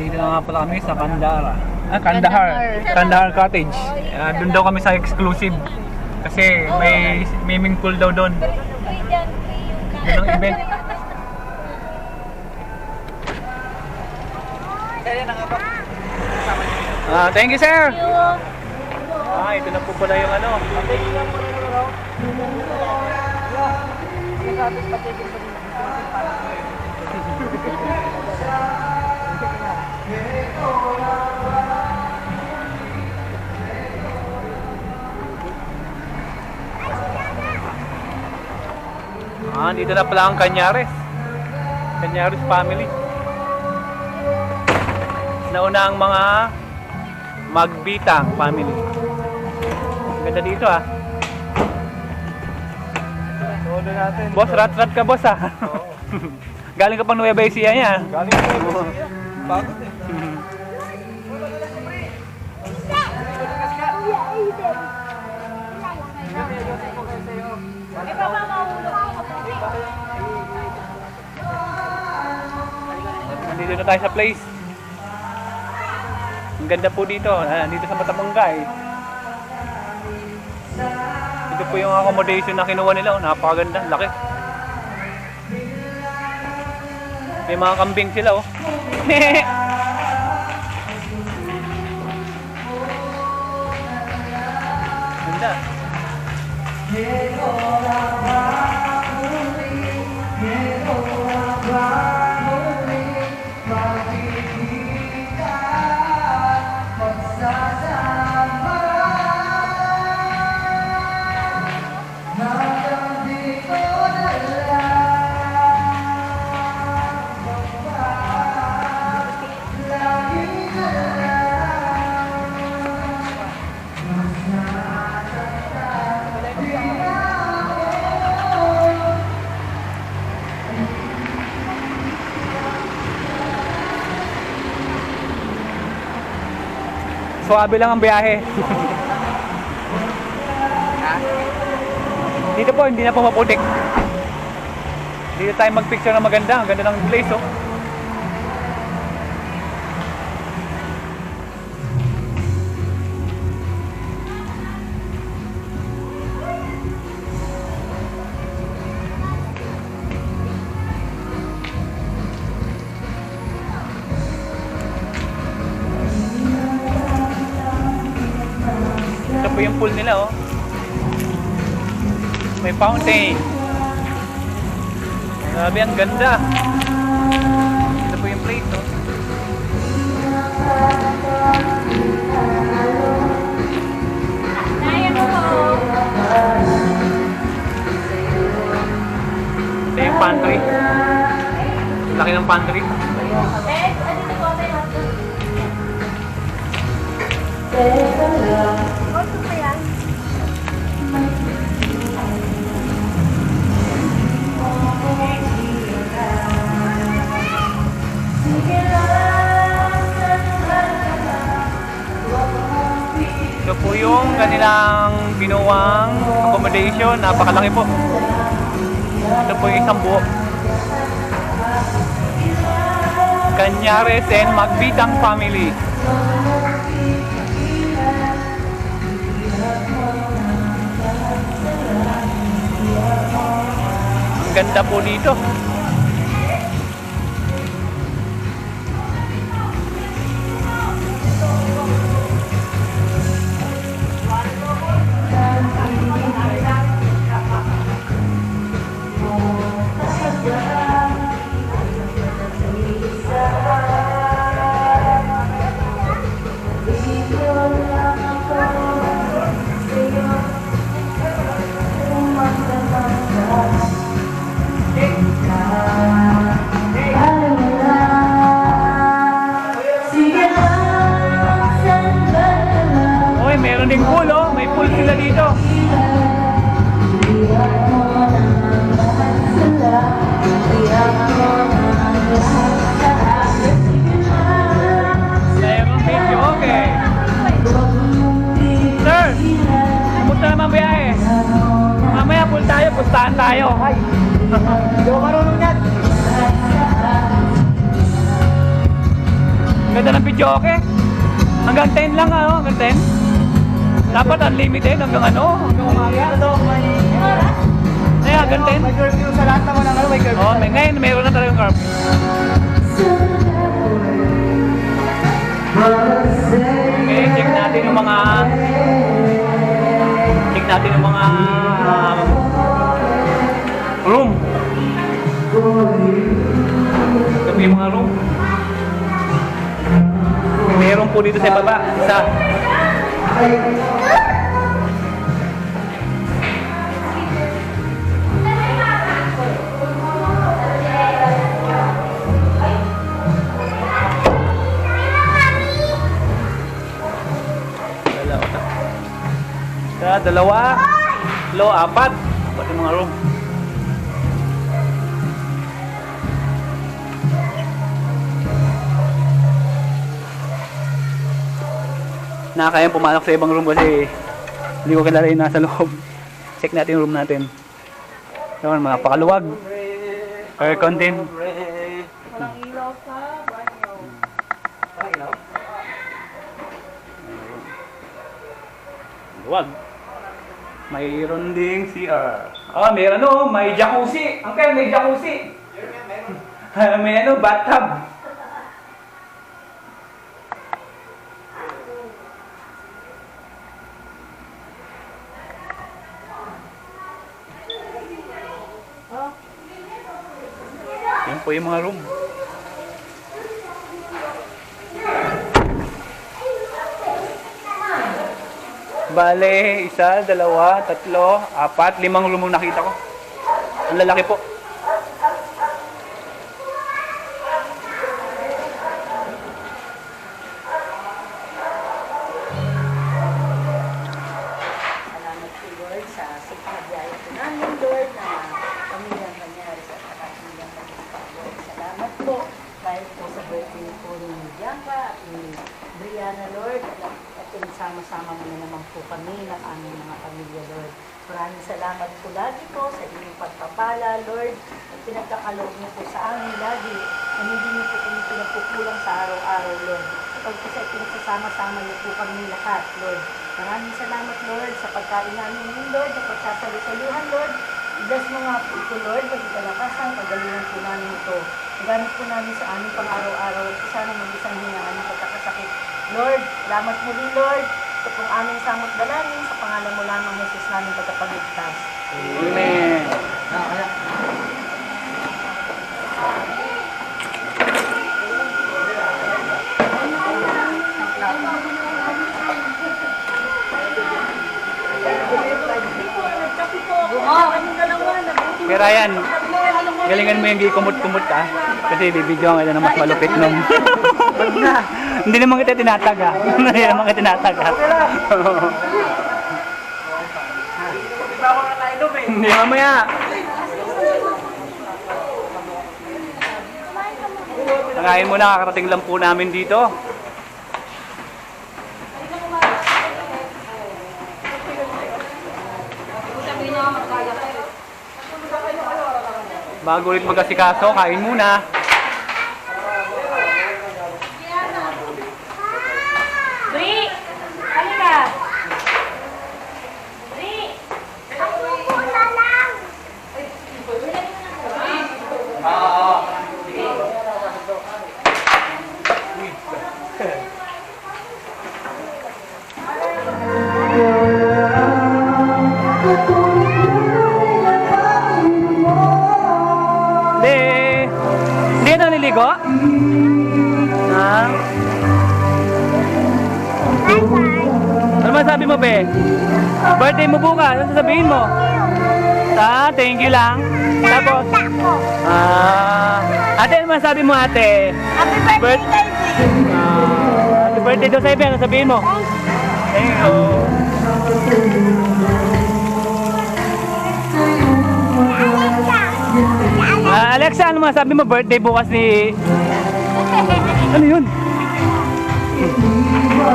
Dito na nga pala kami sa Kandahar. Kandahar Cottage. Doon daw kami sa exclusive. Kasi may swimming pool daw doon. Doon ang event. Thank you, sir. Ito na po pala yung ano. Dito na pala ang Cañares family. Nauna ang mga Magbitang family. Ganda dito Boss, rat-rat ka boss Galing ka pang Nueva Ecija niya. Galing ka Nueva Ecija. Pagod Nandito na tayo sa place. Ang ganda po dito. Dito sa Matabangay. Ito po yung accommodation na kinuha nila. Napakaganda. Laki. May mga kambing sila Ganda. Suwabe lang ang biyahe. Dito po, hindi na po maputik. Dito tayo mag-picture na maganda. Ang ganda ng place Ito po yung pool nila May fountain. Grabe, ang ganda. Ito po yung place Ito yung pantry. Laki ng pantry. Ito po yung kanilang binuwang accommodation. Napakalaki po. Ito po yung isang buo. Cañares and Magbitang family. Ang ganda po dito. Meron ding pool may pool sila dito. Mayroon video, okay. Sir, kumusta naman biyahe? Mamaya pool tayo, pustahan tayo. Hi. Hindi ko marunong yan. video okay. Hanggang 10 lang hanggang 10. Dapat unlimited hanggang hanggang umaga. Ay, hanggang 10. May curfew sa lahat naman ng may curfew. Oh, ngayon mayroon na talagang curfew. Okay, check natin yung mga room. Ito po yung mga room. Meron po dito sa baba. Isa. Dalawa. Apat. Apat yung mga room. Nakakayang pumalak sa ibang room kasi hindi ko kilala yung nasa loob. Check natin yung room natin. Yun, mga pakaluwag. Aircon din. Walang ilaw sa banyo. Walang ilaw? Luwag. Mayroon ding CR. Meron may jacuzzi. Uncle, may jacuzzi. May bathtub. Yan po yung mga room. Bale, 1, 2, 3, 4, 5 room ang nakita ko. Ang lalaki po. Salamat po Lord sa pagpapabiyaya po namin Lord na pamilyang kanyari sa pamilyang kanyari Lord. Salamat po dahil po sa birthday po ni Bianca at ni Brianna Lord at sama-sama mo na naman po kami ng aming mga pamilya Lord. Maraming salamat po lagi po sa inyong pagpapala Lord at pinagkakaloob niyo po sa amin lagi na hindi niyo po kami pinagkukulang sa araw-araw Lord. Kapag po sa pinagsasama-sama niyo po kami lahat Lord. Maraming salamat Lord sa pagkain namin ngayon Lord, sa pagsasalusaluhan Lord. I-bless mo nga po ito Lord, pagkalakasan, pagalingan po namin ito. Magamit po namin sa aming pang-araw-araw at sana mag-isang hingaan ng pagkakasakit. Lord, salamat mo din Lord. Ito pong aming samot dalangin sa pangalan mo lamang Jesus namin tagapagligtas. Amen. Kaya Ryan, galingan mo yung gikumot-kumot ka. Kasi bibidyo nga na mas malupit nung. Hindi naman kita tinataga. Hindi naman kita tinataga. Hindi mamaya. Nangayin mo na, kakarating lang po namin dito. Bago ulit magkasikaso, kain muna. Bri! Ano ka? Bri! Ako po na lang! Hindi na niligo? Ha? Ano masabi mo, be? Birthday mo bukas, ano sasabihin mo? Thank you lang. Tapos, ate, ano masabi mo, ate? Happy birthday kay Bri! Happy birthday daw sa'yo, be. Ano sabihin mo? Thank you. Alexa, ano masabi mo? Birthday bukas ni... Ano yun?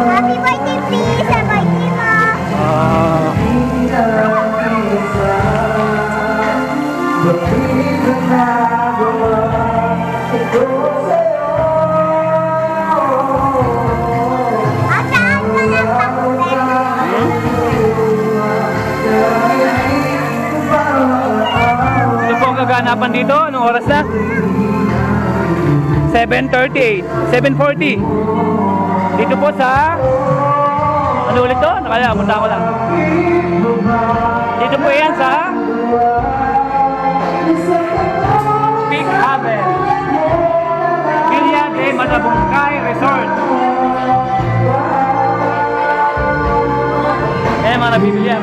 Happy birthday, Bri! Sa birthday mo! harapan dito. Anong oras na? 7:38. 7:40. Dito po sa... Ano ulit to? Punta ko lang. Dito po yan sa... Peak Haven. Villa de Matabungkay Resort. Mga nabibili yan.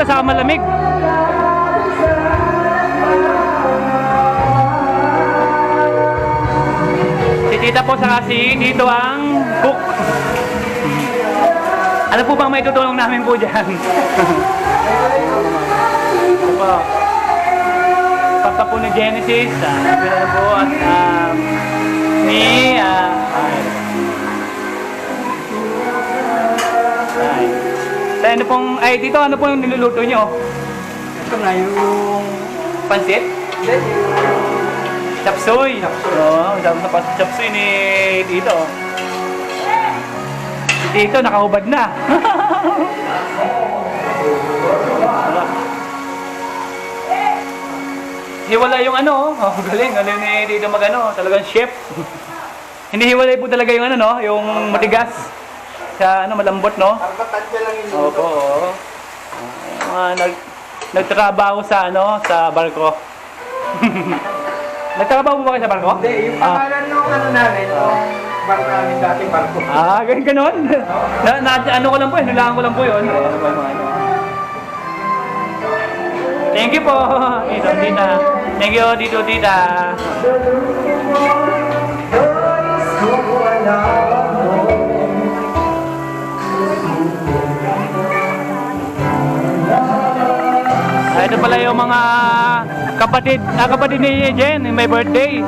Sa malamig. Si tita po sa kasi dito ang cook. Ano po bang may tutulong namin po dyan? Ito po. Papa po ni Genesis. Ano po at ni ano pong, ay dito ano po yung niluluto nyo? Ito nga yung... Pansit? Hindi, yung... Chapsuy! Oo, chapsuy ni Tito. Si Tito nakahubad na. Hiwala yung ano, galing ni Tito magano, talagang chef. Hindi hiwalay po talaga yung ano no, yung matigas. Sa ano, malambot, no? Karpatan lang yung Opo, oo. Nagtrabaho sa ano, sa barko. Nagtrabaho mo ba kayo sa barko? Hindi, yung pangalan nung ano namin, yung bar namin dating barko. Ganon. Ano ko lang po, nilangan ko lang po yun. Thank you po, Tito Tita. Thank you, Tito Tita. Ito pala yung mga kapatid ni Jen, may birthday,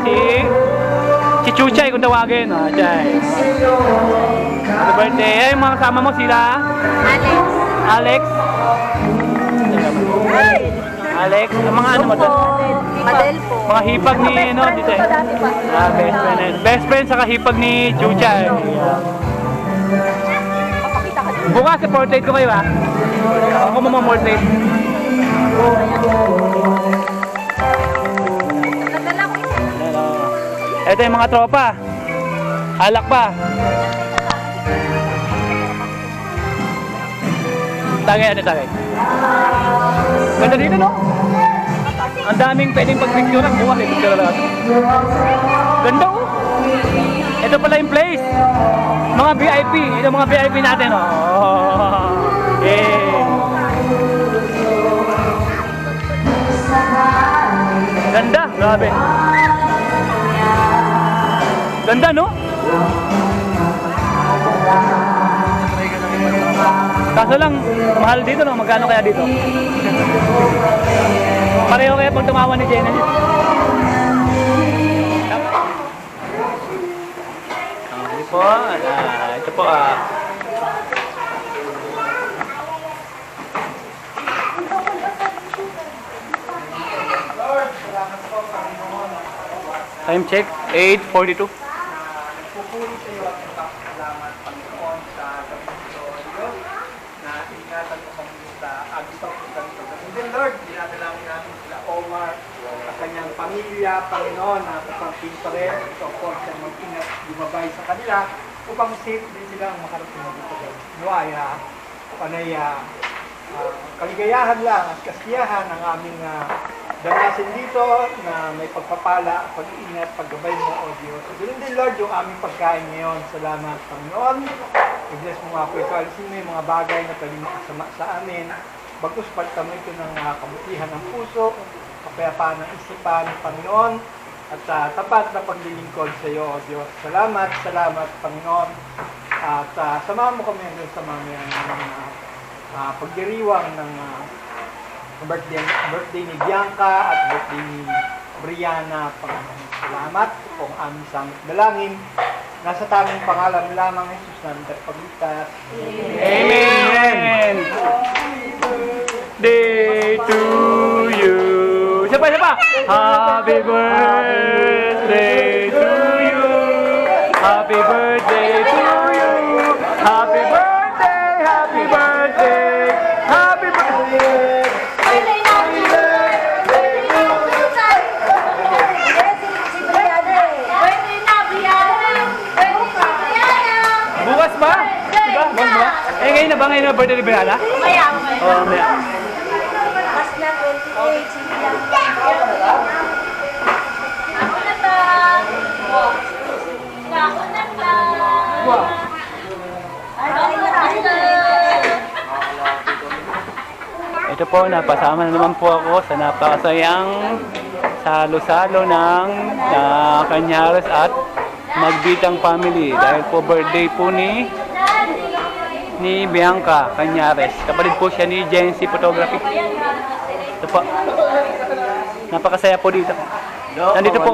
si Chuchay kung tawagin. Chay. Happy birthday. Ay, yung mga kasama mo sila? Alex. Alex. Mga ano mo to? Madel po. Mga hipag ni ano dito. Best friend. Best friend saka hipag ni Chuchay. Bukas sa portrait ko kayo Ako mo portrait. Ito yung mga tropa. Alak pa. Tagay, tagay. Ganda dito, no? Ang daming pwedeng pag-picture. Bukas, picture lang. Ganda, oh. Ito pala yung place. Mga VIP. Ito mga VIP natin, oh. Ganda, grabe. Ganda, no? Kaso lang, mahal dito, no? Magkano kaya dito? Pareho kaya pag tumawa ni Genesis. Ito po, ito po, time check, 8:42. Pupuli sa iyo at salamat, Panginoon, sa gabing ito, Diyos, na ingatan mo kami sa agstop ng ganito. And then, Lord, dinadalangin natin sila Omar sa kanyang pamilya, Panginoon, na upang pa rin, ito po siya mag-ingat, lumabay sa kanila, upang safe din silang makarating na dito. Nuaya, panaya, kaligayahan lang at kasiyahan ang aming danasin dito na may pagpapala, pag-iingat, paggabay mo, O Diyos. So, ganun din, Lord, yung aming pagkain ngayon. Salamat, Panginoon. I-bless mo nga po ito. Alisin mo yung mga bagay na pwede makasama sa amin. Bagkus pagtamo ito ng kabutihan ng puso. kapayapaan ng isipan, Panginoon, at sa tapat na paglilingkod sa iyo, O Diyos. Salamat, salamat, Panginoon. At samahan mo kami hanggang sa mamaya ng pagdiriwang ng birthday ni Bianca at birthday ni Brianna, Panginoon. Salamat kung aming samit dalangin. Nasa tanging pangalan lamang ng Jesus na pagligtas. Amen! Day to you. Isa pa, isa pa. Happy birthday to you. Happy birthday to you. Happy birthday, happy birthday, happy birthday. Bukas ba? Diba? Bukas ba? Eh, ngayon na ba? Ngayon na ba birthday ni Brianna? Maya. Oo, maya. Mas na 28, sige lang. Ako na ta. Ako na ta. Ito po, napasama na naman po ako sa napakasayang salo-salo ng Canyares at Magbitang family. Dahil po birthday po ni Bianca Canyares. Kapatid po siya ni Jency Photography. Ito po. Napakasaya po dito. Nandito po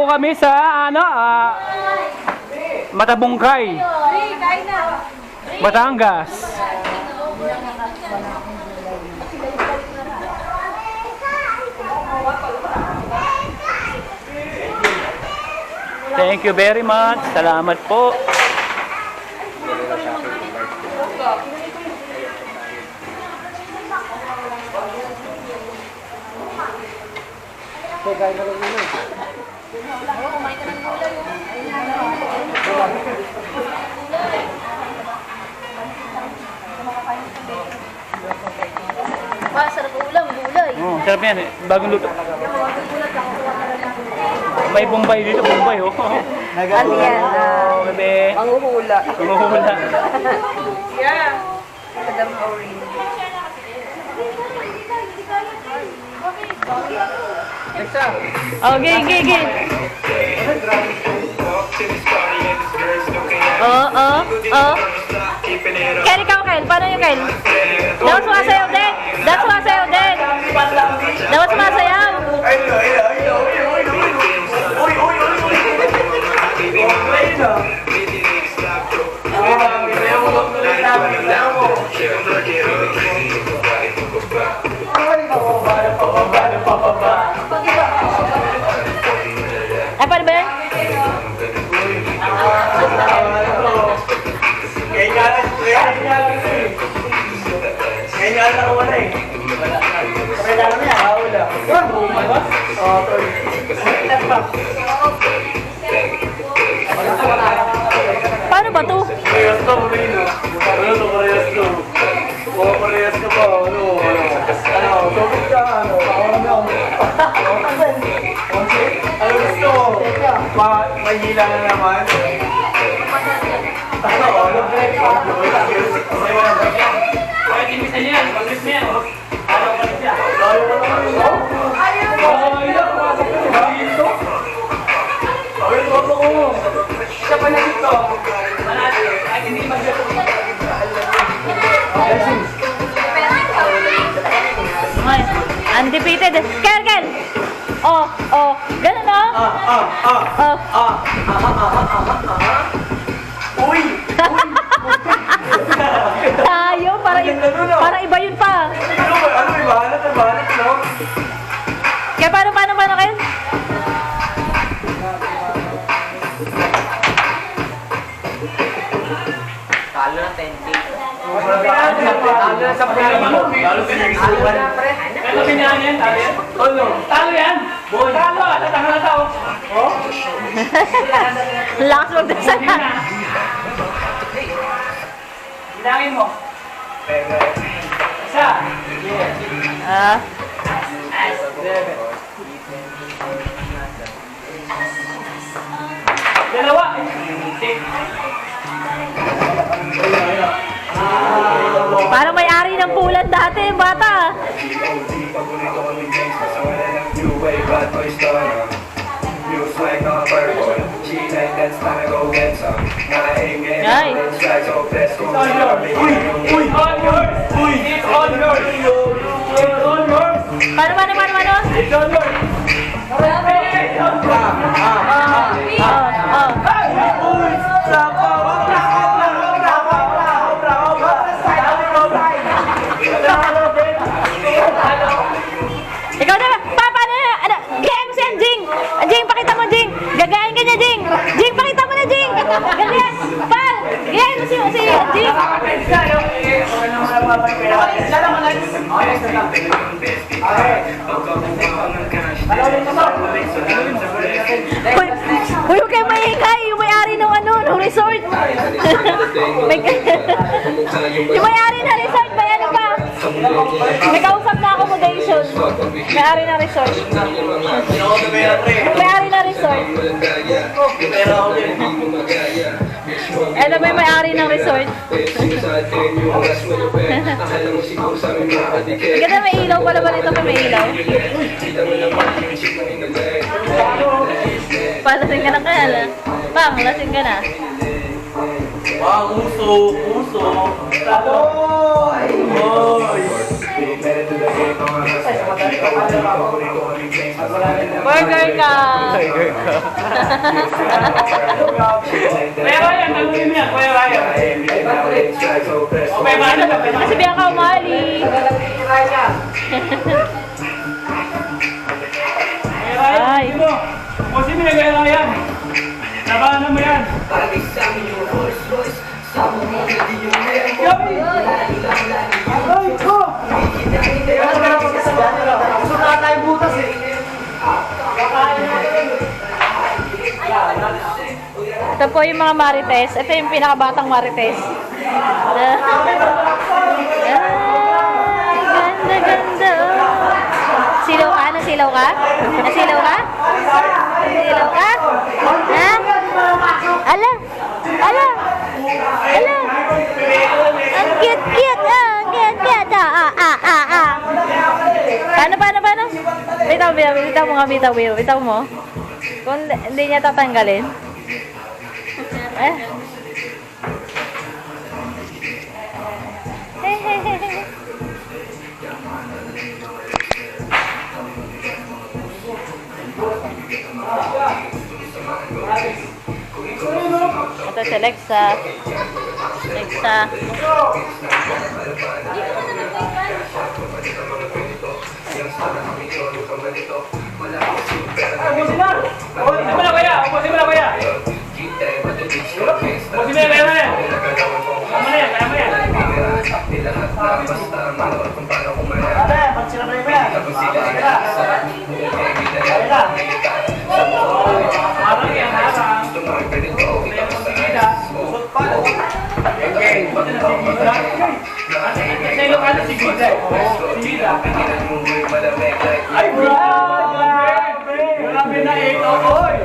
kami sa Matabungkay, Batangas. Thank you very much. Salamat po. Sarap ulam, gulay. Oh, sarap yan eh. Bagong luto. May Bombay dito, Bombay oh. Ano yan? Bebe. Manghuhula. Kumuhula. Yeah. Madam Maureen. Okay, okay. Oh. Kel, ikaw, Kel. Paano yung Kel? Dapat sumasayaw din. Dapat sumasayaw. Paano ba yan? Paano ba to? Mahila na naman. Undefeated. Kel. Oh. Ganun oh. Uy! Tayo, para iba yun pa. Ano, ibahanat, no? Kaya paano kayo? Talo na 10K. Talo na sa pagkain mo. Talo yan. Talo, tatanga na tao. Lakas magdasal na. Bilangin mo. Isa. Dalawa. Parang may-ari ng pulan dati, bata. bad boy stunner. You swag on purple. She like that's time to go get some. Now I ain't getting Ay. no strikes, so best go Uy! Uy! Uy! It's all yours! It's all yours! Paano? It's all yours! Ikaw na, paano? Ano? Gayaan mo siya, Jing! Jing, pakita mo, Jing! Gagayain ka niya, Jing! Jing, pakita mo na, Jing! Ganyan! Pa! Gayaan mo si Jing! Uy, huwag kayo maingay! Yung may-ari ng ng resort! Yung may-ari ng resort, may ano pa? May kausap na accommodation. May-ari ng resort. May-ari ng resort. Ano ba yung may-ari ng resort? Ganda, may ilaw pala ba nito? May ilaw? Palasing ka na kaya na. Pang, lasing ka na. Wow, uso! Uso! Burger ka! Kuya Ryan, tanungin mo yan, Kuya Ryan. Okay, paano? Kasi biya ka umali. Ay. Sino? O sino yung Kuya Ryan? Labanan mo yan. Ito po yung mga marites. Ito yung pinakabatang marites. Ganda, ganda. Silaw ka? Nasilaw ka? Nasilaw ka? Nasilaw ka? Ha? Ala? Ala? Ala? Ang cute-cute. Ang cute-cute. Paano? Bitaw mo nga, bitaw mo. Kung hindi niya tatanggalin. Ito si Lexa. Lexa. Ubusin na! Ubusin mo na, Kuya! Ubusin mo na, Kuya! Ubusin mo na, Kuya Ryan! Kaya mo na yan, kaya mo yan! Ate, pag sinabay mo yan! Harang yan, harang! Usot pa! Sa Ilocano, si Gida. Si Gida. Ay, grabe! Grabe na ito, boy!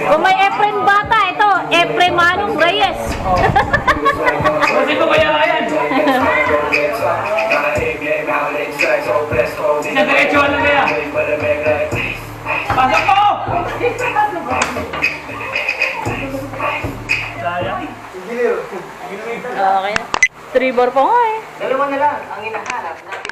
Kung may Efren bata, ito, Efren Manong Reyes. Kasi ko kaya yan! Isang diretsuhan lang kaya! Pasok mo! Sayang. Okay. Tribor pa nga eh. Dalawa na lang ang hinahanap natin.